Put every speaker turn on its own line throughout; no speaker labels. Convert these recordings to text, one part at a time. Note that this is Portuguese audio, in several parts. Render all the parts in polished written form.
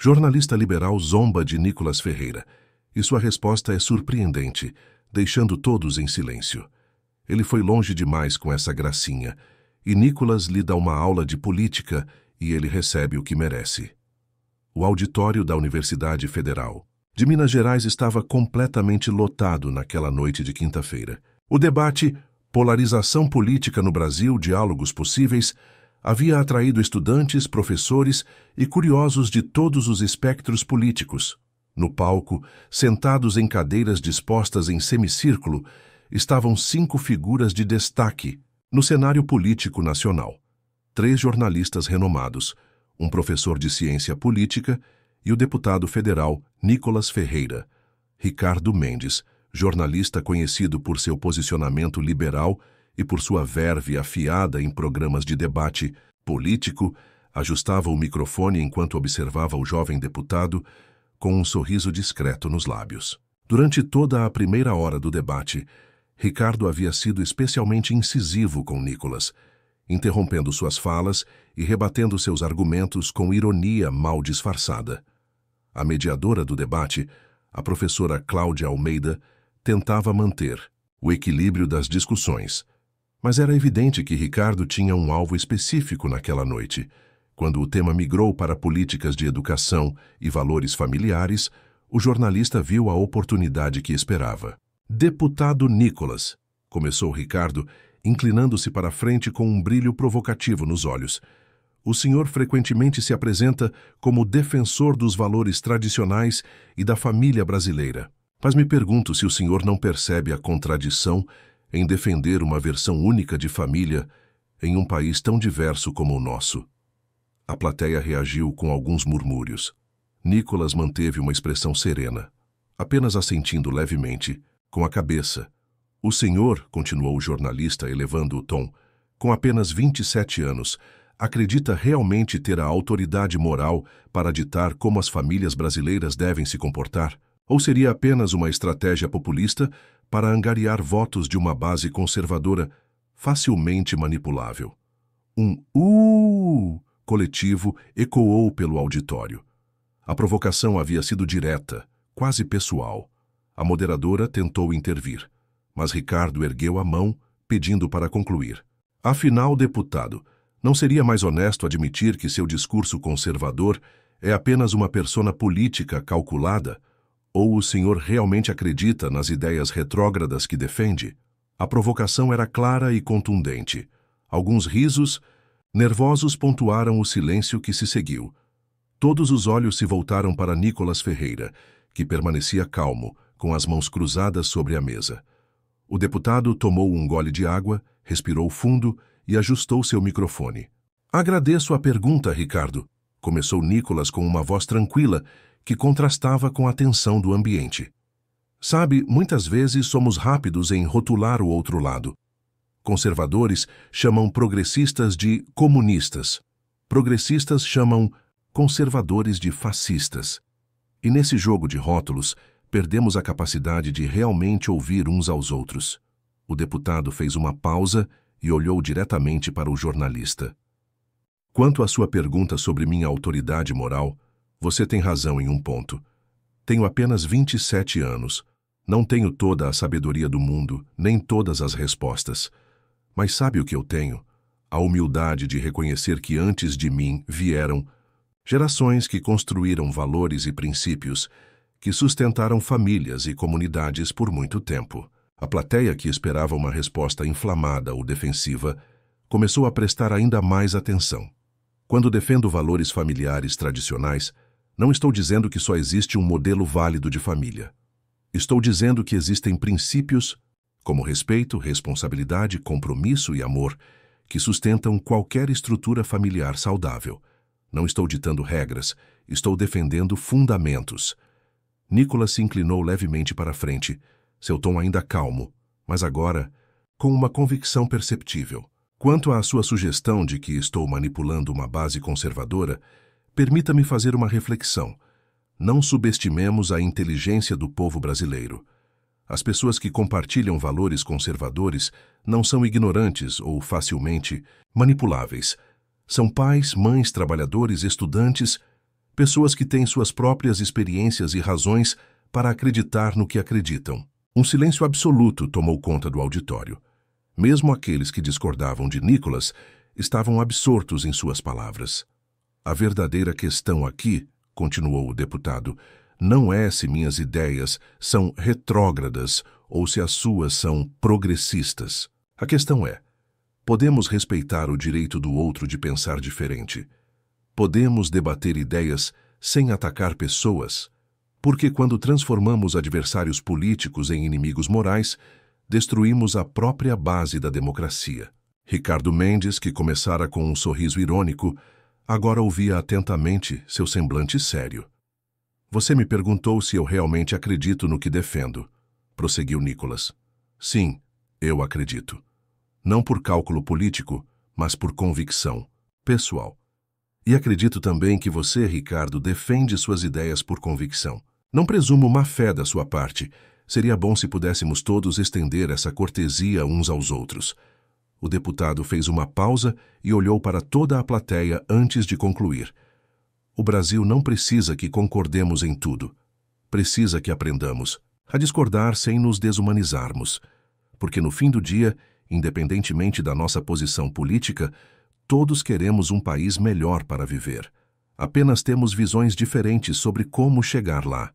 Jornalista liberal zomba de Nicolas Ferreira, e sua resposta é surpreendente, deixando todos em silêncio. Ele foi longe demais com essa gracinha, e Nicolas lhe dá uma aula de política e ele recebe o que merece. O auditório da Universidade Federal de Minas Gerais estava completamente lotado naquela noite de quinta-feira. O debate Polarização Política no Brasil, Diálogos Possíveis havia atraído estudantes, professores e curiosos de todos os espectros políticos. No palco, sentados em cadeiras dispostas em semicírculo, estavam 5 figuras de destaque no cenário político nacional. 3 jornalistas renomados, um professor de ciência política e o deputado federal Nicolas Ferreira. Ricardo Mendes, jornalista conhecido por seu posicionamento liberal e por sua verve afiada em programas de debate político, ajustava o microfone enquanto observava o jovem deputado com um sorriso discreto nos lábios. Durante toda a primeira hora do debate, Ricardo havia sido especialmente incisivo com Nicolas, interrompendo suas falas e rebatendo seus argumentos com ironia mal disfarçada. A mediadora do debate, a professora Cláudia Almeida, tentava manter o equilíbrio das discussões, mas era evidente que Ricardo tinha um alvo específico naquela noite. Quando o tema migrou para políticas de educação e valores familiares, o jornalista viu a oportunidade que esperava. Deputado Nicolas, começou Ricardo, inclinando-se para a frente com um brilho provocativo nos olhos. O senhor frequentemente se apresenta como defensor dos valores tradicionais e da família brasileira. Mas me pergunto se o senhor não percebe a contradição em defender uma versão única de família em um país tão diverso como o nosso. A plateia reagiu com alguns murmúrios. Nicolas manteve uma expressão serena, apenas assentindo levemente, com a cabeça. O senhor, continuou o jornalista elevando o tom, com apenas 27 anos, acredita realmente ter a autoridade moral para ditar como as famílias brasileiras devem se comportar? Ou seria apenas uma estratégia populista para angariar votos de uma base conservadora facilmente manipulável? Um coletivo ecoou pelo auditório. A provocação havia sido direta, quase pessoal. A moderadora tentou intervir, mas Ricardo ergueu a mão, pedindo para concluir. Afinal, deputado, não seria mais honesto admitir que seu discurso conservador é apenas uma persona política calculada? Ou o senhor realmente acredita nas ideias retrógradas que defende? A provocação era clara e contundente. Alguns risos nervosos pontuaram o silêncio que se seguiu. Todos os olhos se voltaram para Nicolas Ferreira, que permanecia calmo, com as mãos cruzadas sobre a mesa. O deputado tomou um gole de água, respirou fundo e ajustou seu microfone. Agradeço a pergunta, Ricardo, começou Nicolas com uma voz tranquila que contrastava com a tensão do ambiente. Sabe, muitas vezes somos rápidos em rotular o outro lado. Conservadores chamam progressistas de comunistas. Progressistas chamam conservadores de fascistas. E nesse jogo de rótulos, perdemos a capacidade de realmente ouvir uns aos outros. O deputado fez uma pausa e olhou diretamente para o jornalista. Quanto à sua pergunta sobre minha autoridade moral, você tem razão em um ponto. Tenho apenas 27 anos. Não tenho toda a sabedoria do mundo, nem todas as respostas. Mas sabe o que eu tenho? A humildade de reconhecer que antes de mim vieram gerações que construíram valores e princípios que sustentaram famílias e comunidades por muito tempo. A plateia, que esperava uma resposta inflamada ou defensiva, começou a prestar ainda mais atenção. Quando defendo valores familiares tradicionais, não estou dizendo que só existe um modelo válido de família. Estou dizendo que existem princípios, como respeito, responsabilidade, compromisso e amor, que sustentam qualquer estrutura familiar saudável. Não estou ditando regras, estou defendendo fundamentos. Nicolas se inclinou levemente para a frente, seu tom ainda calmo, mas agora com uma convicção perceptível. Quanto à sua sugestão de que estou manipulando uma base conservadora, permita-me fazer uma reflexão. Não subestimemos a inteligência do povo brasileiro. As pessoas que compartilham valores conservadores não são ignorantes ou facilmente manipuláveis. São pais, mães, trabalhadores, estudantes, Pessoas que têm suas próprias experiências e razões para acreditar no que acreditam. Um silêncio absoluto tomou conta do auditório. Mesmo aqueles que discordavam de Nicholas estavam absortos em suas palavras. A verdadeira questão aqui, continuou o deputado, não é se minhas ideias são retrógradas ou se as suas são progressistas. A questão é: podemos respeitar o direito do outro de pensar diferente? Podemos debater ideias sem atacar pessoas? Porque quando transformamos adversários políticos em inimigos morais, destruímos a própria base da democracia. Ricardo Mendes, que começara com um sorriso irônico, agora ouvia atentamente, seu semblante sério. Você me perguntou se eu realmente acredito no que defendo, prosseguiu Nicholas. Sim, eu acredito. Não por cálculo político, mas por convicção pessoal. E acredito também que você, Ricardo, defende suas ideias por convicção. Não presumo má fé da sua parte. Seria bom se pudéssemos todos estender essa cortesia uns aos outros. O deputado fez uma pausa e olhou para toda a plateia antes de concluir. O Brasil não precisa que concordemos em tudo. Precisa que aprendamos a discordar sem nos desumanizarmos. Porque no fim do dia, independentemente da nossa posição política, todos queremos um país melhor para viver. Apenas temos visões diferentes sobre como chegar lá.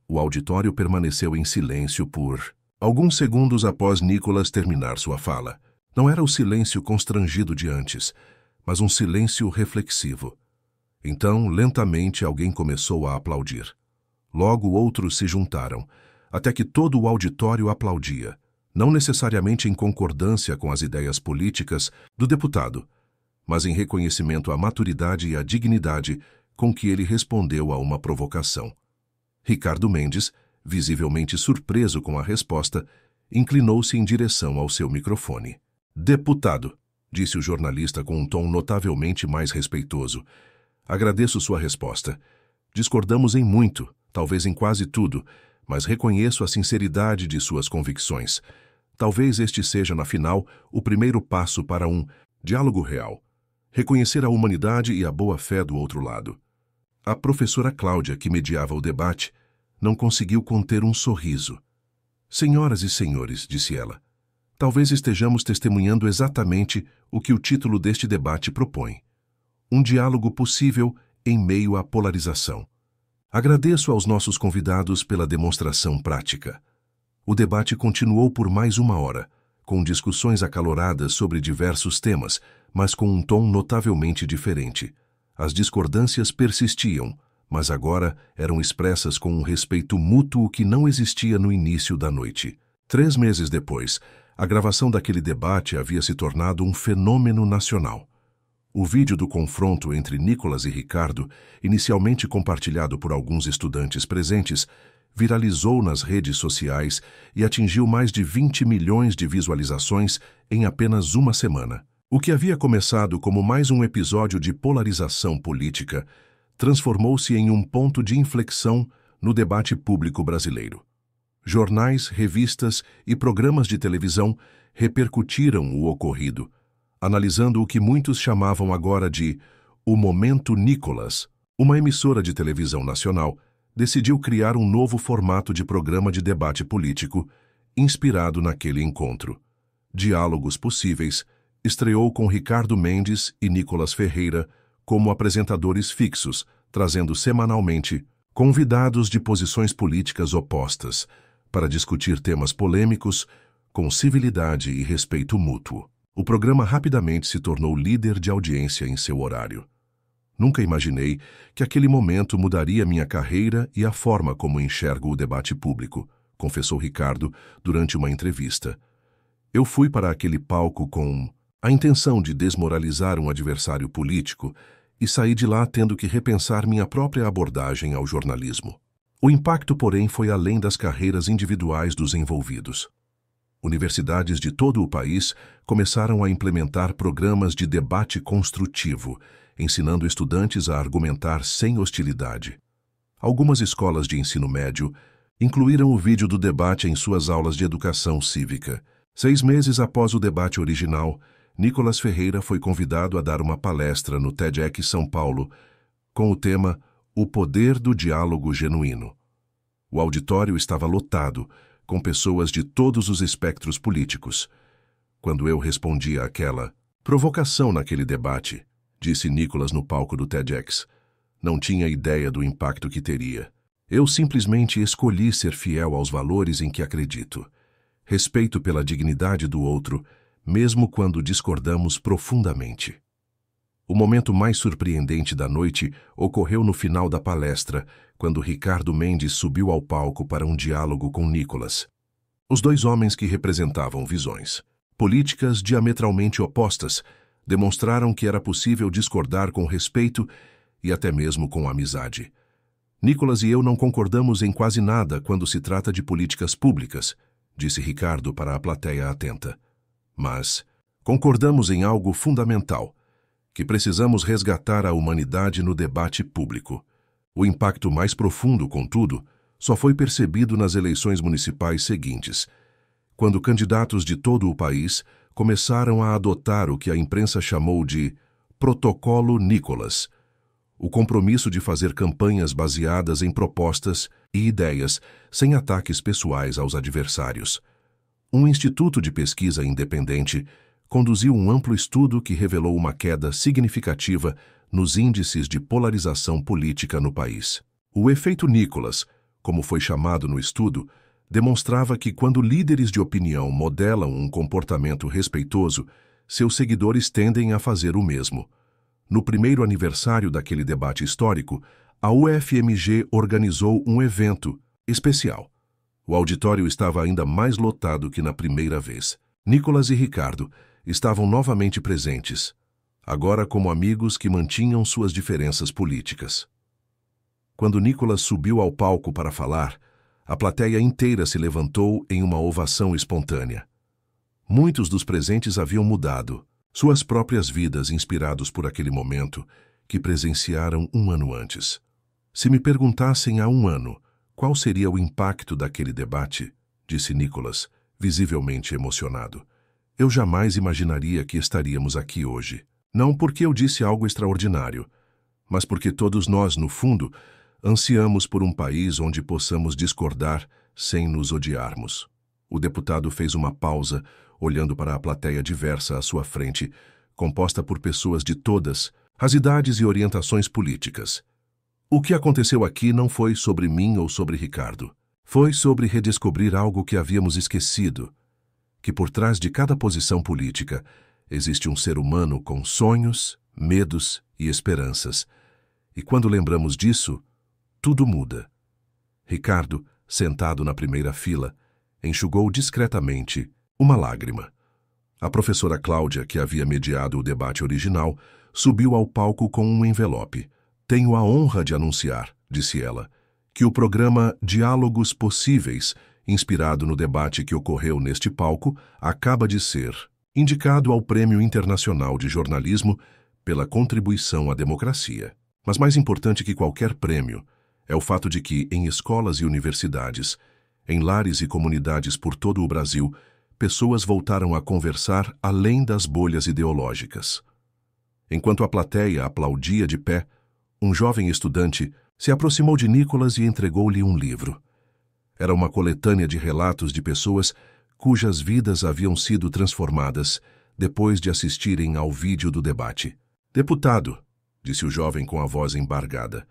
O auditório permaneceu em silêncio por alguns segundos após Nicholas terminar sua fala. Não era o silêncio constrangido de antes, mas um silêncio reflexivo. Então, lentamente, alguém começou a aplaudir. Logo outros se juntaram, até que todo o auditório aplaudia, não necessariamente em concordância com as ideias políticas do deputado, mas em reconhecimento à maturidade e à dignidade com que ele respondeu a uma provocação. Ricardo Mendes, visivelmente surpreso com a resposta, inclinou-se em direção ao seu microfone. Deputado, disse o jornalista com um tom notavelmente mais respeitoso, agradeço sua resposta. Discordamos em muito, talvez em quase tudo, mas reconheço a sinceridade de suas convicções. Talvez este seja, na final, o primeiro passo para um diálogo real. Reconhecer a humanidade e a boa-fé do outro lado. A professora Cláudia, que mediava o debate, não conseguiu conter um sorriso. Senhoras e senhores, disse ela, talvez estejamos testemunhando exatamente o que o título deste debate propõe. Um diálogo possível em meio à polarização. Agradeço aos nossos convidados pela demonstração prática. O debate continuou por mais 1 hora, com discussões acaloradas sobre diversos temas, mas com um tom notavelmente diferente. As discordâncias persistiam, mas agora eram expressas com um respeito mútuo que não existia no início da noite. 3 meses depois, a gravação daquele debate havia se tornado um fenômeno nacional. O vídeo do confronto entre Nicholas e Ricardo, inicialmente compartilhado por alguns estudantes presentes, viralizou nas redes sociais e atingiu mais de 20 milhões de visualizações em apenas 1 semana. O que havia começado como mais um episódio de polarização política transformou-se em um ponto de inflexão no debate público brasileiro. Jornais, revistas e programas de televisão repercutiram o ocorrido, analisando o que muitos chamavam agora de o Momento Nicholas. Uma emissora de televisão nacional decidiu criar um novo formato de programa de debate político inspirado naquele encontro. Diálogos Possíveis estreou com Ricardo Mendes e Nicholas Ferreira como apresentadores fixos, trazendo semanalmente convidados de posições políticas opostas para discutir temas polêmicos com civilidade e respeito mútuo. O programa rapidamente se tornou líder de audiência em seu horário. Nunca imaginei que aquele momento mudaria minha carreira e a forma como enxergo o debate público, confessou Ricardo durante uma entrevista. Eu fui para aquele palco com a intenção de desmoralizar um adversário político e saí de lá tendo que repensar minha própria abordagem ao jornalismo. O impacto, porém, foi além das carreiras individuais dos envolvidos. Universidades de todo o país começaram a implementar programas de debate construtivo, ensinando estudantes a argumentar sem hostilidade. Algumas escolas de ensino médio incluíram o vídeo do debate em suas aulas de educação cívica. 6 meses após o debate original, Nicholas Ferreira foi convidado a dar uma palestra no TEDx São Paulo com o tema O poder do diálogo genuíno. O auditório estava lotado, com pessoas de todos os espectros políticos. Quando eu respondi àquela provocação naquele debate, disse Nicholas no palco do TEDx, não tinha ideia do impacto que teria. Eu simplesmente escolhi ser fiel aos valores em que acredito. Respeito pela dignidade do outro, mesmo quando discordamos profundamente. O momento mais surpreendente da noite ocorreu no final da palestra, quando Ricardo Mendes subiu ao palco para um diálogo com Nicholas. Os dois homens que representavam visões políticas diametralmente opostas demonstraram que era possível discordar com respeito e até mesmo com amizade. Nicholas e eu não concordamos em quase nada quando se trata de políticas públicas, disse Ricardo para a plateia atenta. Mas concordamos em algo fundamental, que precisamos resgatar a humanidade no debate público. O impacto mais profundo, contudo, só foi percebido nas eleições municipais seguintes, quando candidatos de todo o país começaram a adotar o que a imprensa chamou de Protocolo Nicholas, o compromisso de fazer campanhas baseadas em propostas e ideias, sem ataques pessoais aos adversários. Um instituto de pesquisa independente conduziu um amplo estudo que revelou uma queda significativa nos índices de polarização política no país. O efeito Nicholas, como foi chamado no estudo, demonstrava que quando líderes de opinião modelam um comportamento respeitoso, seus seguidores tendem a fazer o mesmo. No primeiro aniversário daquele debate histórico, a UFMG organizou um evento especial. O auditório estava ainda mais lotado que na primeira vez. Nicholas e Ricardo estavam novamente presentes, agora como amigos que mantinham suas diferenças políticas. Quando Nicholas subiu ao palco para falar, a plateia inteira se levantou em uma ovação espontânea. Muitos dos presentes haviam mudado suas próprias vidas inspirados por aquele momento que presenciaram um ano antes. Se me perguntassem há um ano qual seria o impacto daquele debate, disse Nicholas, visivelmente emocionado, eu jamais imaginaria que estaríamos aqui hoje. Não porque eu disse algo extraordinário, mas porque todos nós, no fundo, ansiamos por um país onde possamos discordar sem nos odiarmos. O deputado fez uma pausa, olhando para a plateia diversa à sua frente, composta por pessoas de todas as idades e orientações políticas. O que aconteceu aqui não foi sobre mim ou sobre Ricardo. Foi sobre redescobrir algo que havíamos esquecido, que por trás de cada posição política existe um ser humano com sonhos, medos e esperanças. E quando lembramos disso, tudo muda. Ricardo, sentado na primeira fila, enxugou discretamente uma lágrima. A professora Cláudia, que havia mediado o debate original, subiu ao palco com um envelope. Tenho a honra de anunciar, disse ela, que o programa Diálogos Possíveis, inspirado no debate que ocorreu neste palco, acaba de ser indicado ao Prêmio Internacional de Jornalismo pela contribuição à democracia. Mas mais importante que qualquer prêmio é o fato de que, em escolas e universidades, em lares e comunidades por todo o Brasil, pessoas voltaram a conversar além das bolhas ideológicas. Enquanto a plateia aplaudia de pé, um jovem estudante se aproximou de Nicholas e entregou-lhe um livro. Era uma coletânea de relatos de pessoas cujas vidas haviam sido transformadas depois de assistirem ao vídeo do debate. Deputado, disse o jovem com a voz embargada,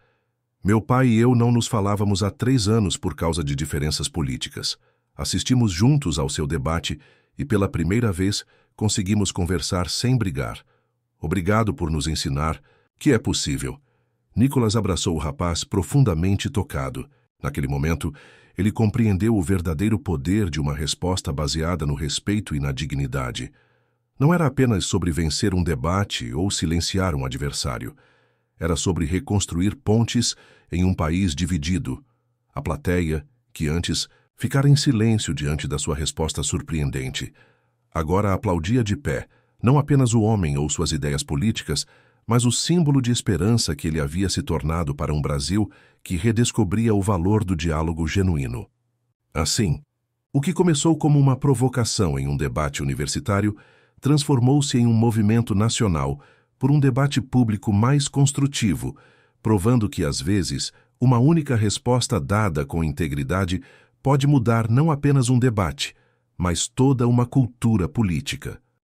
meu pai e eu não nos falávamos há 3 anos por causa de diferenças políticas. Assistimos juntos ao seu debate e, pela primeira vez, conseguimos conversar sem brigar. Obrigado por nos ensinar que é possível. Nicholas abraçou o rapaz profundamente tocado. Naquele momento, ele compreendeu o verdadeiro poder de uma resposta baseada no respeito e na dignidade. Não era apenas sobre vencer um debate ou silenciar um adversário. Era sobre reconstruir pontes em um país dividido. A plateia, que antes ficara em silêncio diante da sua resposta surpreendente, agora aplaudia de pé, não apenas o homem ou suas ideias políticas, mas o símbolo de esperança que ele havia se tornado para um Brasil que redescobria o valor do diálogo genuíno. Assim, o que começou como uma provocação em um debate universitário transformou-se em um movimento nacional por um debate público mais construtivo, provando que, às vezes, uma única resposta dada com integridade pode mudar não apenas um debate, mas toda uma cultura política.